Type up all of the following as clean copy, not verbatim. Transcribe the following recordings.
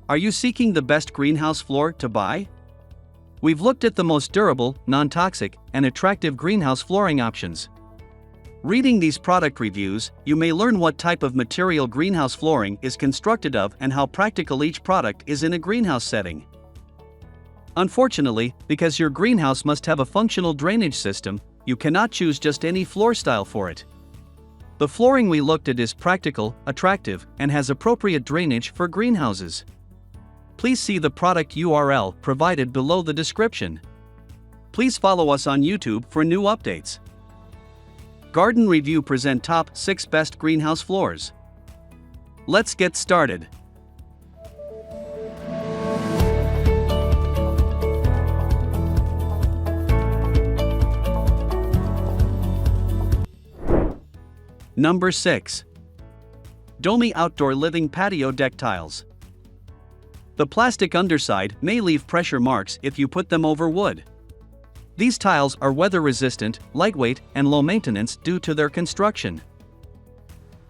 Are you seeking the best greenhouse floor to buy? We've looked at the most durable, non-toxic, and attractive greenhouse flooring options. Reading these product reviews, you may learn what type of material greenhouse flooring is constructed of and how practical each product is in a greenhouse setting. Unfortunately, because your greenhouse must have a functional drainage system, you cannot choose just any floor style for it. The flooring we looked at is practical, attractive, and has appropriate drainage for greenhouses. Please see the product URL provided below the description. Please follow us on YouTube for new updates. Garden Review present top 6 best greenhouse floors. Let's get started. Number 6. Domi Outdoor Living Patio Deck Tiles. The plastic underside may leave pressure marks if you put them over wood. These tiles are weather-resistant, lightweight, and low-maintenance due to their construction.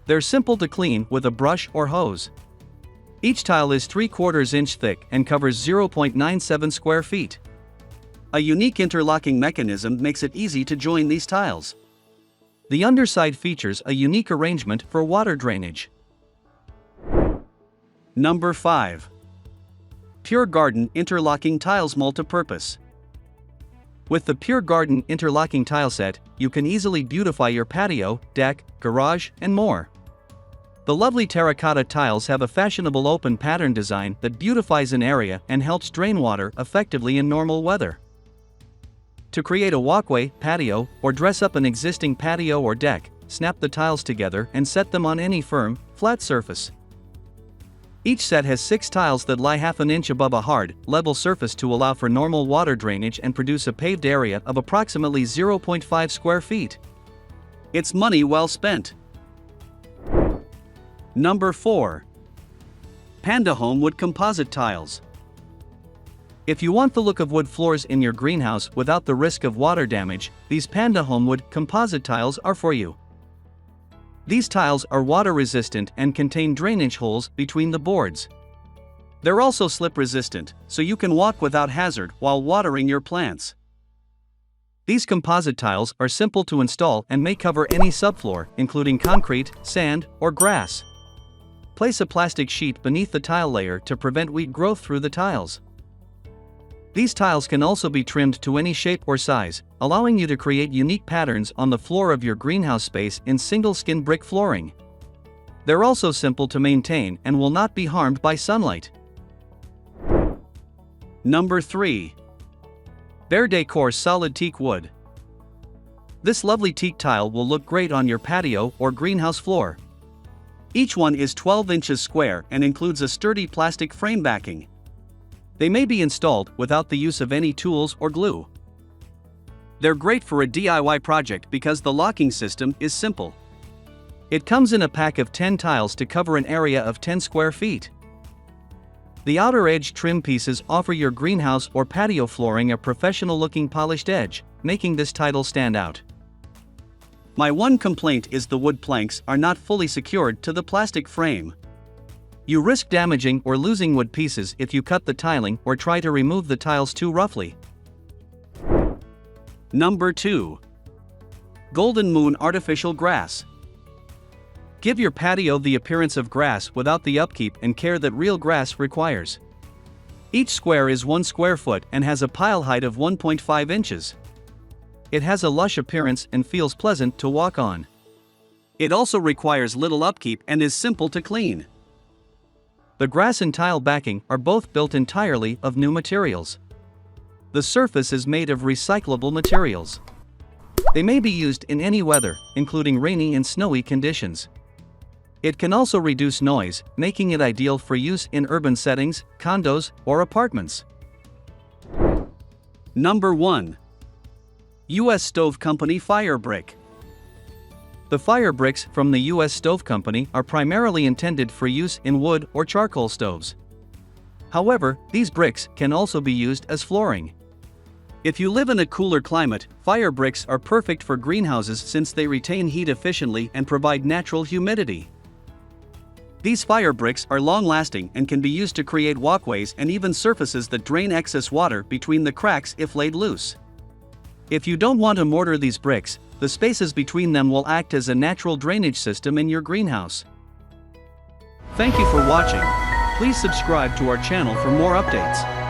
They're simple to clean with a brush or hose. Each tile is 3/4 inch thick and covers 0.97 square feet. A unique interlocking mechanism makes it easy to join these tiles. The underside features a unique arrangement for water drainage. Number 5. Pure Garden Interlocking Tiles-Multipurpose. With the Pure Garden Interlocking Tile Set, you can easily beautify your patio, deck, garage, and more. The lovely terracotta tiles have a fashionable open pattern design that beautifies an area and helps drain water effectively in normal weather. To create a walkway, patio, or dress up an existing patio or deck, snap the tiles together and set them on any firm, flat surface. Each set has 6 tiles that lie ½ inch above a hard, level surface to allow for normal water drainage and produce a paved area of approximately 0.5 square feet. It's money well spent. Number 4. PANDAHOME Wood Composite Tiles. If you want the look of wood floors in your greenhouse without the risk of water damage, these PANDAHOME Wood Composite tiles are for you. These tiles are water-resistant and contain drainage holes between the boards. They're also slip-resistant, so you can walk without hazard while watering your plants. These composite tiles are simple to install and may cover any subfloor, including concrete, sand, or grass. Place a plastic sheet beneath the tile layer to prevent weed growth through the tiles. These tiles can also be trimmed to any shape or size, allowing you to create unique patterns on the floor of your greenhouse space in single-skin brick flooring. They're also simple to maintain and will not be harmed by sunlight. Number 3. Decor Solid Teak Wood. This lovely teak tile will look great on your patio or greenhouse floor. Each one is 12 inches square and includes a sturdy plastic frame backing. They may be installed without the use of any tools or glue. They're great for a DIY project because the locking system is simple. It comes in a pack of 10 tiles to cover an area of 10 square feet. The outer edge trim pieces offer your greenhouse or patio flooring a professional-looking polished edge, making this title stand out. My one complaint is the wood planks are not fully secured to the plastic frame. You risk damaging or losing wood pieces if you cut the tiling or try to remove the tiles too roughly. Number 2. Golden Moon Artificial Grass. Give your patio the appearance of grass without the upkeep and care that real grass requires. Each square is 1 square foot and has a pile height of 1.5 inches. It has a lush appearance and feels pleasant to walk on. It also requires little upkeep and is simple to clean. The grass and tile backing are both built entirely of new materials. The surface is made of recyclable materials. They may be used in any weather, including rainy and snowy conditions. It can also reduce noise, making it ideal for use in urban settings, condos, or apartments. Number 1. U.S. Stove Company Fire Brick. The fire bricks from the U.S. Stove Company are primarily intended for use in wood or charcoal stoves. However, these bricks can also be used as flooring. If you live in a cooler climate, fire bricks are perfect for greenhouses since they retain heat efficiently and provide natural humidity. These fire bricks are long-lasting and can be used to create walkways and even surfaces that drain excess water between the cracks if laid loose. If you don't want to mortar these bricks, the spaces between them will act as a natural drainage system in your greenhouse. Thank you for watching. Please subscribe to our channel for more updates.